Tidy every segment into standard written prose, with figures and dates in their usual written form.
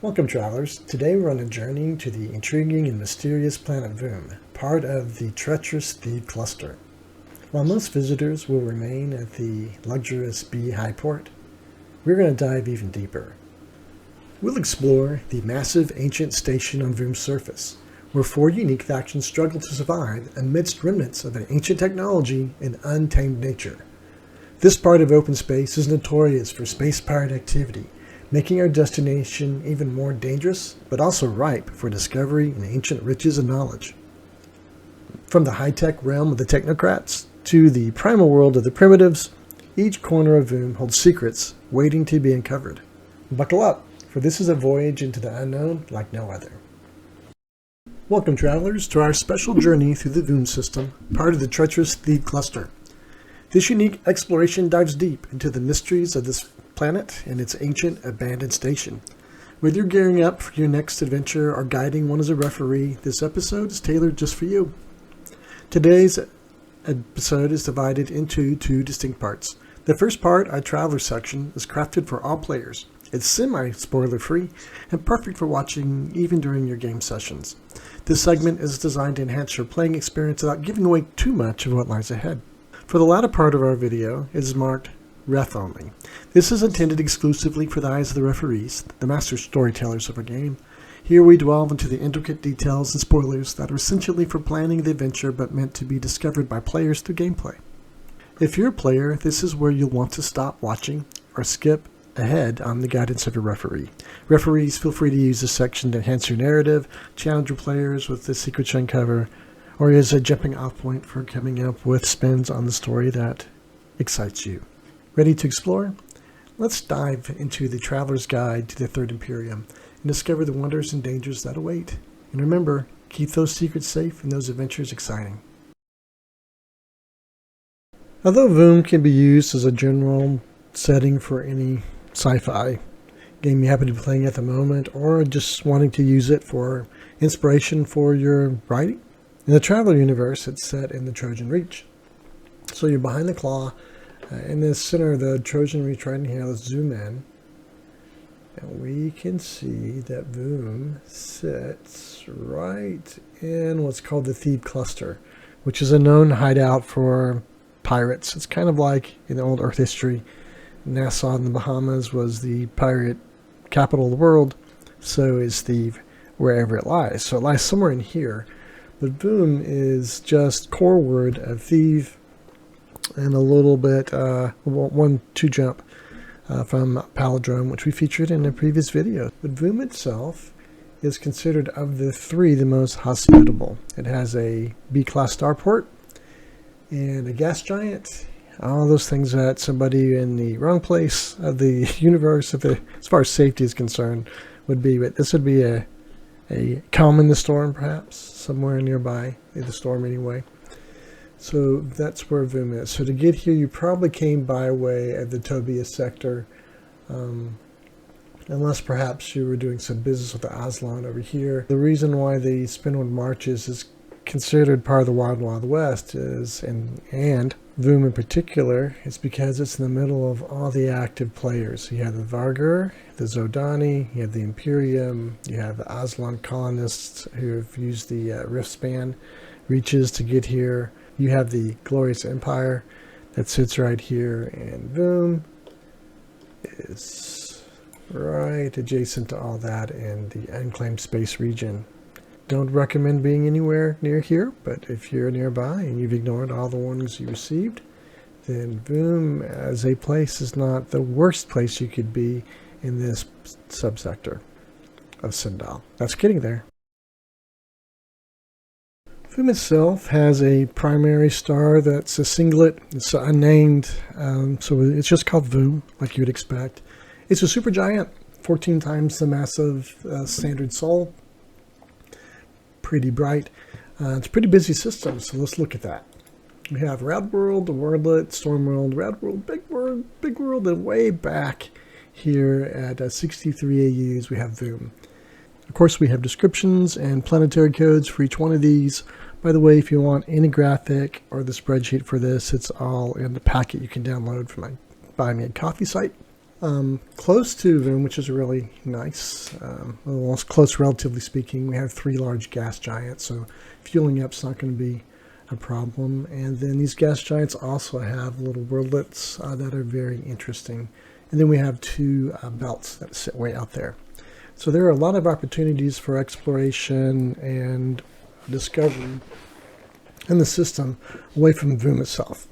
Welcome travelers. Today we're on a journey to the intriguing and mysterious planet Vume, part of the treacherous Thief cluster. While most visitors will remain at the luxurious B High Port, we're going to dive even deeper. We'll explore the massive ancient station on Vume's surface, where four unique factions struggle to survive amidst remnants of an ancient technology and untamed nature. This part of open space is notorious for space pirate activity, making our destination even more dangerous, but also ripe for discovery and ancient riches and knowledge. From the high-tech realm of the technocrats to the primal world of the primitives, each corner of Vume holds secrets waiting to be uncovered. Buckle up, for this is a voyage into the unknown like no other. Welcome travelers to our special journey through the Vume System, part of the treacherous Thief cluster. This unique exploration dives deep into the mysteries of this planet and its ancient abandoned station. Whether you're gearing up for your next adventure or guiding one as a referee, this episode is tailored just for you. Today's episode is divided into two distinct parts. The first part, our Traveler section, is crafted for all players. It's semi-spoiler free and perfect for watching even during your game sessions. This segment is designed to enhance your playing experience without giving away too much of what lies ahead. For the latter part of our video, it is marked Ref only. This is intended exclusively for the eyes of the referees, the master storytellers of our game. Here we delve into the intricate details and spoilers that are essentially for planning the adventure but meant to be discovered by players through gameplay. If you're a player, this is where you'll want to stop watching or skip ahead on the guidance of your referee. Referees, feel free to use this section to enhance your narrative, challenge your players with the secrets you uncover, or as a jumping off point for coming up with spins on the story that excites you. Ready to explore? Let's dive into the Traveler's Guide to the Third Imperium and discover the wonders and dangers that await. And remember, keep those secrets safe and those adventures exciting. Although Vume can be used as a general setting for any sci-fi game you happen to be playing at the moment, or just wanting to use it for inspiration for your writing, in the Traveler universe, it's set in the Trojan Reach. So you're behind the claw. In the center of the Trojan Reach right in here, let's zoom in. And we can see that Vume sits right in what's called the Thief cluster, which is a known hideout for pirates. It's kind of like in old Earth history. Nassau in the Bahamas was the pirate capital of the world. So is Thief wherever it lies. So it lies somewhere in here. But Vume is just core word of Thief and a little bit, 1-2 jump from Palindrome, which we featured in a previous video. But Vume itself is considered of the three the most hospitable. It has a B-class starport and a gas giant. All those things that somebody in the wrong place of the universe, as far as safety is concerned, would be. But this would be a calm in the storm, perhaps, somewhere nearby in the storm anyway. So that's where Vume is. So to get here, you probably came by way of the Tobias sector, unless perhaps you were doing some business with the Aslan over here. The reason why the Spinward Marches is considered part of the Wild Wild West is, and Vume in particular, is because it's in the middle of all the active players. You have the Vargur, the Zodani, you have the Imperium, you have the Aslan colonists who have used the Riftspan reaches to get here. You have the Glorious Empire that sits right here, and Vume is right adjacent to all that in the unclaimed space region. Don't recommend being anywhere near here, but if you're nearby and you've ignored all the warnings you received, then Vume as a place is not the worst place you could be in this subsector of Sindal. That's getting there. Vume itself has a primary star that's a singlet. It's unnamed, so it's just called Vume, like you would expect. It's a supergiant, 14 times the mass of standard Sol. Pretty bright. It's a pretty busy system, so let's look at that. We have Rad World, Worldlet, Storm World, Rad World, Big World, and way back here at 63 AUs we have Vume. Of course, we have descriptions and planetary codes for each one of these. By the way, if you want any graphic or the spreadsheet for this, it's all in the packet you can download from my Buy Me a Coffee site. Close to Vume, which is really nice. Well, close relatively speaking. We have 3 large gas giants, so fueling up's not going to be a problem. And then these gas giants also have little worldlets that are very interesting. And then we have 2 belts that sit way out there. So there are a lot of opportunities for exploration and discovery in the system away from Vume itself.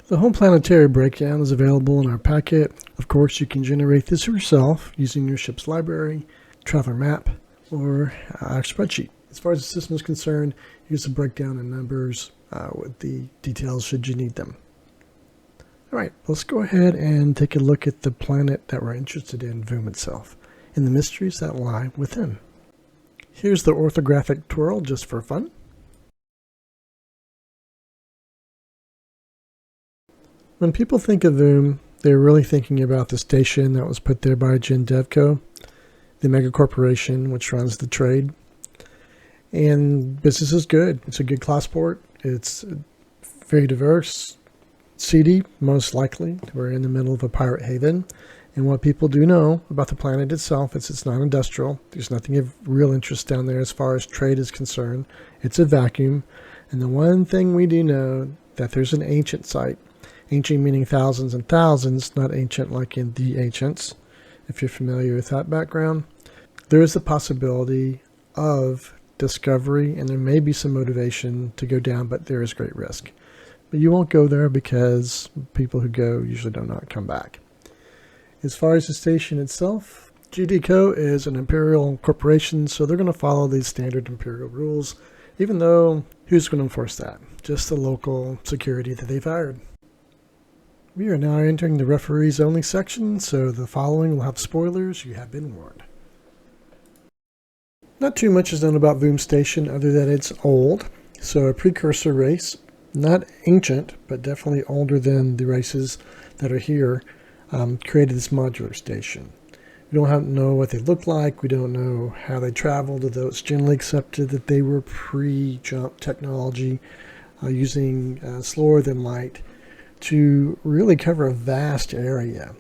The home planetary breakdown is available in our packet. Of course, you can generate this yourself using your ship's library, traveler map, or our spreadsheet. As far as the system is concerned, here's a breakdown in numbers with the details should you need them. All right, let's go ahead and take a look at the planet that we're interested in, Vume itself, and the mysteries that lie within. Here's the orthographic twirl just for fun. When people think of Vume, they're really thinking about the station that was put there by Devco, the mega corporation which runs the trade. And business is good. It's a good class port. It's very diverse, seedy, most likely. We're in the middle of a pirate haven. And what people do know about the planet itself is it's not industrial. There's nothing of real interest down there as far as trade is concerned. It's a vacuum. And the one thing we do know, that there's an ancient site. Ancient meaning thousands and thousands, not ancient like in the ancients, if you're familiar with that background. There is a possibility of discovery, and there may be some motivation to go down, but there is great risk. But you won't go there because people who go usually do not come back. As far as the station itself, GDCO is an imperial corporation, so they're going to follow these standard imperial rules, even though who's going to enforce that? Just the local security that they've hired. We are now entering the referees only section, so the following will have spoilers. You have been warned. Not too much is known about Vume Station other than it's old, so a precursor race, not ancient, but definitely older than the races that are here, created this modular station. We don't know what they look like, we don't know how they traveled, although it's generally accepted that they were pre-jump technology using slower than light to really cover a vast area.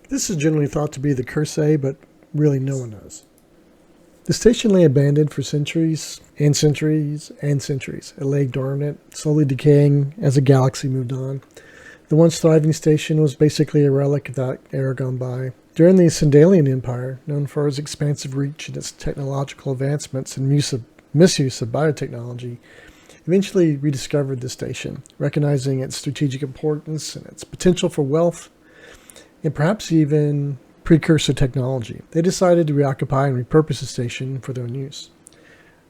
This is generally thought to be the Cursay, but really no one knows. The station lay abandoned for centuries and centuries and centuries. It lay dormant, slowly decaying as the galaxy moved on. The once thriving station was basically a relic of that era gone by. During the Sindalian Empire, known for its expansive reach and its technological advancements and misuse of biotechnology, eventually rediscovered the station, recognizing its strategic importance and its potential for wealth, and perhaps even precursor technology. They decided to reoccupy and repurpose the station for their own use.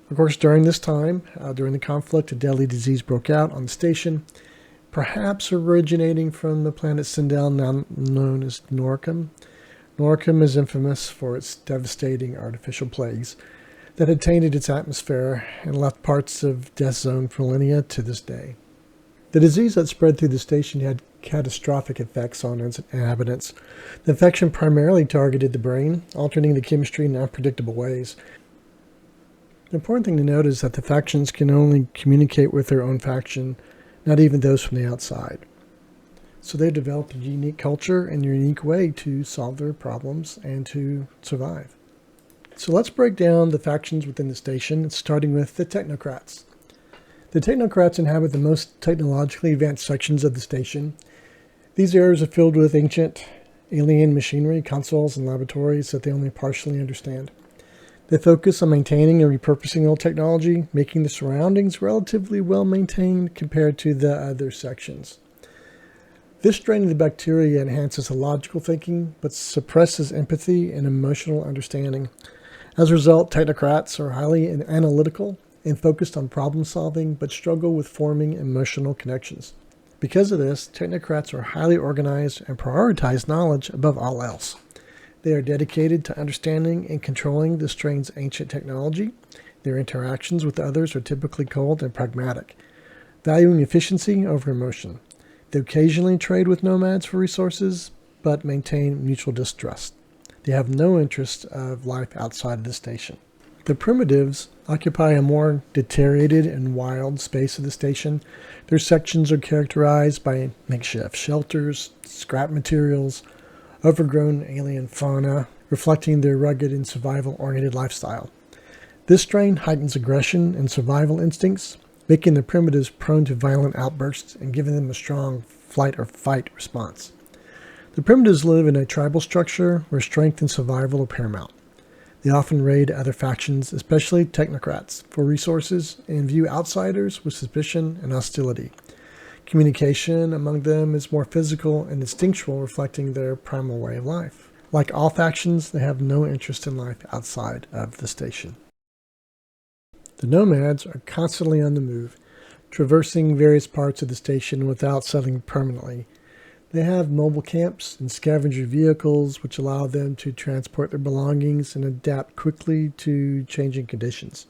Of course, during this time, during the conflict, a deadly disease broke out on the station, perhaps originating from the planet Sindal, now known as Norcom. Norcom is infamous for its devastating artificial plagues that had tainted its atmosphere and left parts of death zone for millennia to this day. The disease that spread through the station had catastrophic effects on its inhabitants. The infection primarily targeted the brain, altering the chemistry in unpredictable ways. The important thing to note is that the factions can only communicate with their own faction, not even those from the outside. So they developed a unique culture and a unique way to solve their problems and to survive. So let's break down the factions within the station, starting with the technocrats. The technocrats inhabit the most technologically advanced sections of the station. These areas are filled with ancient alien machinery, consoles, and laboratories that they only partially understand. They focus on maintaining and repurposing old technology, making the surroundings relatively well maintained compared to the other sections. This strain of the bacteria enhances logical thinking, but suppresses empathy and emotional understanding. As a result, technocrats are highly analytical and focused on problem solving, but struggle with forming emotional connections. Because of this, technocrats are highly organized and prioritize knowledge above all else. They are dedicated to understanding and controlling the strain's ancient technology. Their interactions with others are typically cold and pragmatic, valuing efficiency over emotion. They occasionally trade with nomads for resources, but maintain mutual distrust. They have no interest of life outside of the station. The primitives occupy a more deteriorated and wild space of the station. Their sections are characterized by makeshift shelters, scrap materials, overgrown alien fauna, reflecting their rugged and survival-oriented lifestyle. This strain heightens aggression and survival instincts, making the primitives prone to violent outbursts and giving them a strong flight or fight response. The primitives live in a tribal structure where strength and survival are paramount. They often raid other factions, especially technocrats, for resources and view outsiders with suspicion and hostility. Communication among them is more physical and instinctual, reflecting their primal way of life. Like all factions, they have no interest in life outside of the station. The nomads are constantly on the move, traversing various parts of the station without settling permanently. They have mobile camps and scavenger vehicles which allow them to transport their belongings and adapt quickly to changing conditions.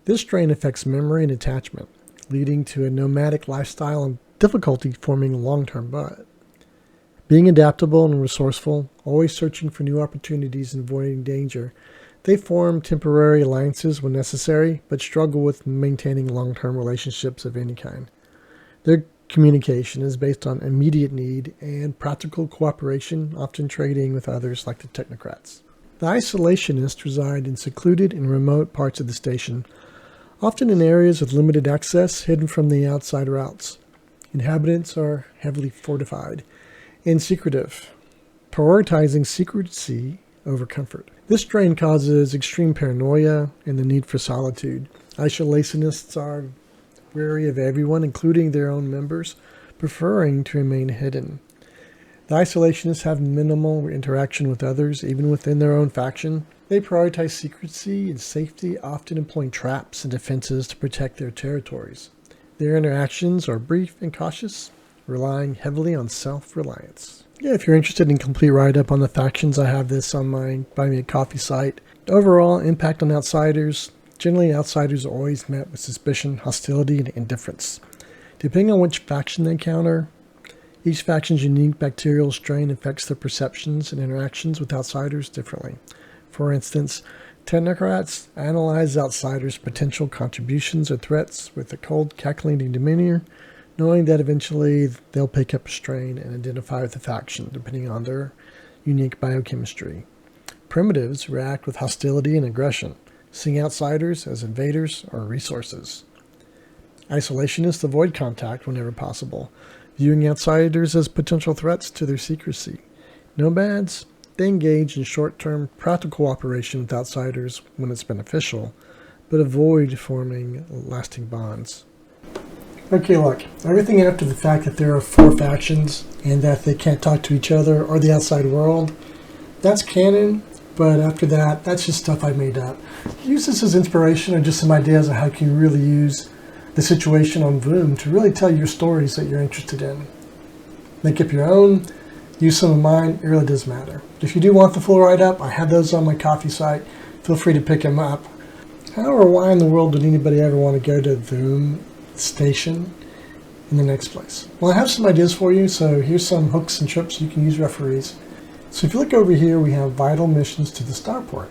This strain affects memory and attachment, leading to a nomadic lifestyle and difficulty forming a long-term bond. Being adaptable and resourceful, always searching for new opportunities and avoiding danger, they form temporary alliances when necessary, but struggle with maintaining long-term relationships of any kind. Their communication is based on immediate need and practical cooperation, often trading with others like the technocrats. The isolationists reside in secluded and remote parts of the station, often in areas with limited access, hidden from the outside routes. Inhabitants are heavily fortified and secretive, prioritizing secrecy over comfort. This strain causes extreme paranoia and the need for solitude. Isolationists are wary of everyone, including their own members, preferring to remain hidden. The isolationists have minimal interaction with others, even within their own faction. They prioritize secrecy and safety, often employing traps and defenses to protect their territories. Their interactions are brief and cautious, relying heavily on self-reliance. Yeah, if you're interested in a complete write-up on the factions, I have this on my Buy Me a Coffee site. Overall, impact on outsiders. Generally, outsiders are always met with suspicion, hostility, and indifference. Depending on which faction they encounter, each faction's unique bacterial strain affects their perceptions and interactions with outsiders differently. For instance, technocrats analyze outsiders' potential contributions or threats with a cold, calculating demeanor, knowing that eventually they'll pick up a strain and identify with the faction, depending on their unique biochemistry. Primitives react with hostility and aggression, seeing outsiders as invaders or resources. Isolationists avoid contact whenever possible, viewing outsiders as potential threats to their secrecy. Nomads, they engage in short-term practical cooperation with outsiders when it's beneficial, but avoid forming lasting bonds. Okay, look, everything after the fact that there are 4 factions and that they can't talk to each other or the outside world, that's canon, but after that, that's just stuff I made up. Use this as inspiration or just some ideas on how you can really use the situation on Vume to really tell your stories that you're interested in. Make up your own, use some of mine, it really does matter. If you do want the full write-up, I have those on my Coffee site. Feel free to pick them up. How or why in the world would anybody ever want to go to Vume Station in the next place? Well, I have some ideas for you, so here's some hooks and trips you can use referees. So if you look over here, we have vital missions to the starport.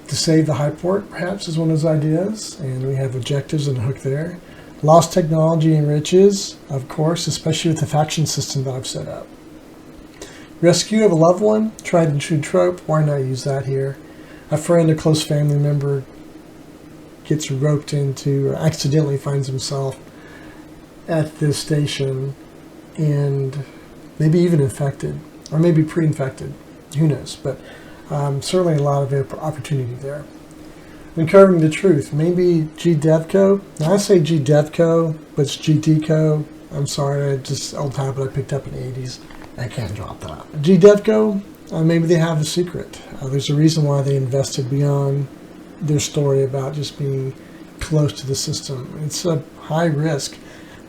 To save the high port, perhaps, is one of those ideas, and we have objectives and a hook there. Lost technology and riches, of course, especially with the faction system that I've set up. Rescue of a loved one, tried and true trope, why not use that here? A friend, a close family member gets roped into or accidentally finds himself at this station and maybe even infected, or maybe pre-infected, who knows, but certainly a lot of opportunity there. Uncovering the truth, maybe GDevCo. Now I say GDevCo, but it's GDCo. I'm sorry, just old habit I picked up in the 80s. I can't drop that. GDevCo, maybe they have a secret. There's a reason why they invested beyond their story about just being close to the system. It's a high risk.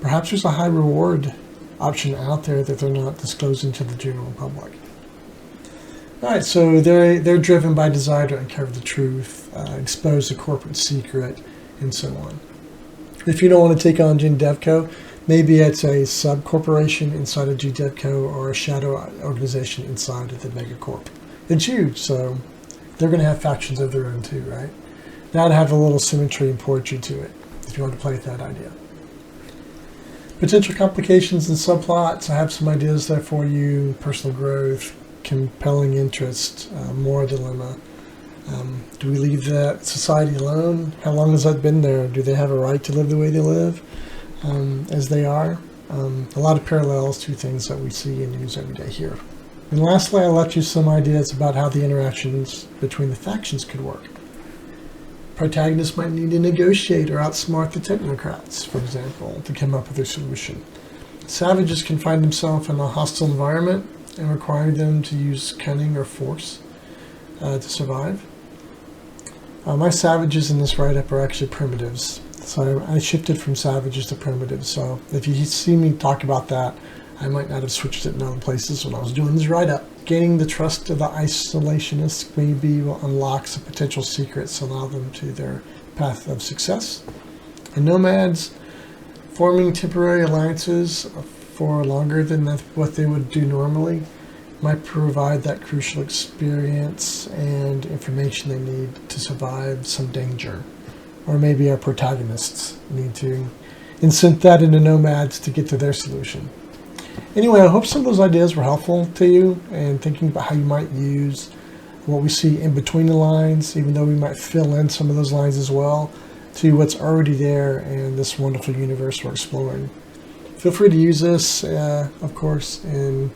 Perhaps there's a high reward option out there that they're not disclosing to the general public. All right, so they're driven by desire to uncover the truth, expose the corporate secret, and so on. If you don't want to take on GDevCo, maybe it's a sub-corporation inside of GDevCo or a shadow organization inside of the megacorp. It's huge, so they're going to have factions of their own too, right? That'd have a little symmetry and poetry to it, if you want to play with that idea. Potential complications and subplots. I have some ideas there for you. Personal growth, compelling interest, moral dilemma. Do we leave that society alone? How long has that been there? Do they have a right to live the way they live as they are? A lot of parallels to things that we see in news every day here. And lastly, I left you some ideas about how the interactions between the factions could work. Protagonists might need to negotiate or outsmart the technocrats, for example, to come up with a solution. Savages can find themselves in a hostile environment and require them to use cunning or force to survive. My savages in this write-up are actually primitives. So I shifted from savages to primitives. So if you see me talk about that, I might not have switched it in other places when I was doing this write-up. Gaining the trust of the isolationists maybe will unlock some potential secrets, allow them to their path of success. And nomads forming temporary alliances for longer than what they would do normally might provide that crucial experience and information they need to survive some danger. Or maybe our protagonists need to insert that into nomads to get to their solution. Anyway, I hope some of those ideas were helpful to you and thinking about how you might use what we see in between the lines, even though we might fill in some of those lines as well, to what's already there in this wonderful universe we're exploring. Feel free to use this, of course, in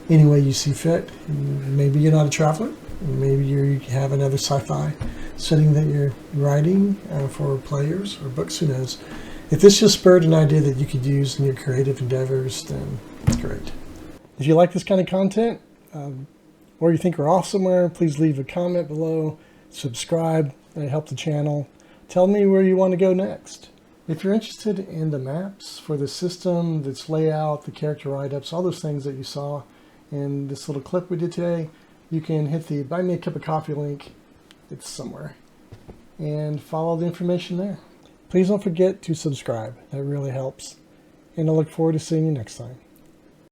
any way you see fit. Maybe you're not a traveler. Maybe you have another sci-fi setting that you're writing for players or books, who knows. If this just spurred an idea that you could use in your creative endeavors, then great. If you like this kind of content, or you think we're off somewhere, please leave a comment below, subscribe, and help the channel. Tell me where you want to go next. If you're interested in the maps for the system, its layout, the character write-ups, all those things that you saw in this little clip we did today, you can hit the Buy Me a Cup of Coffee link. It's somewhere. And follow the information there. Please don't forget to subscribe. That really helps. And I look forward to seeing you next time.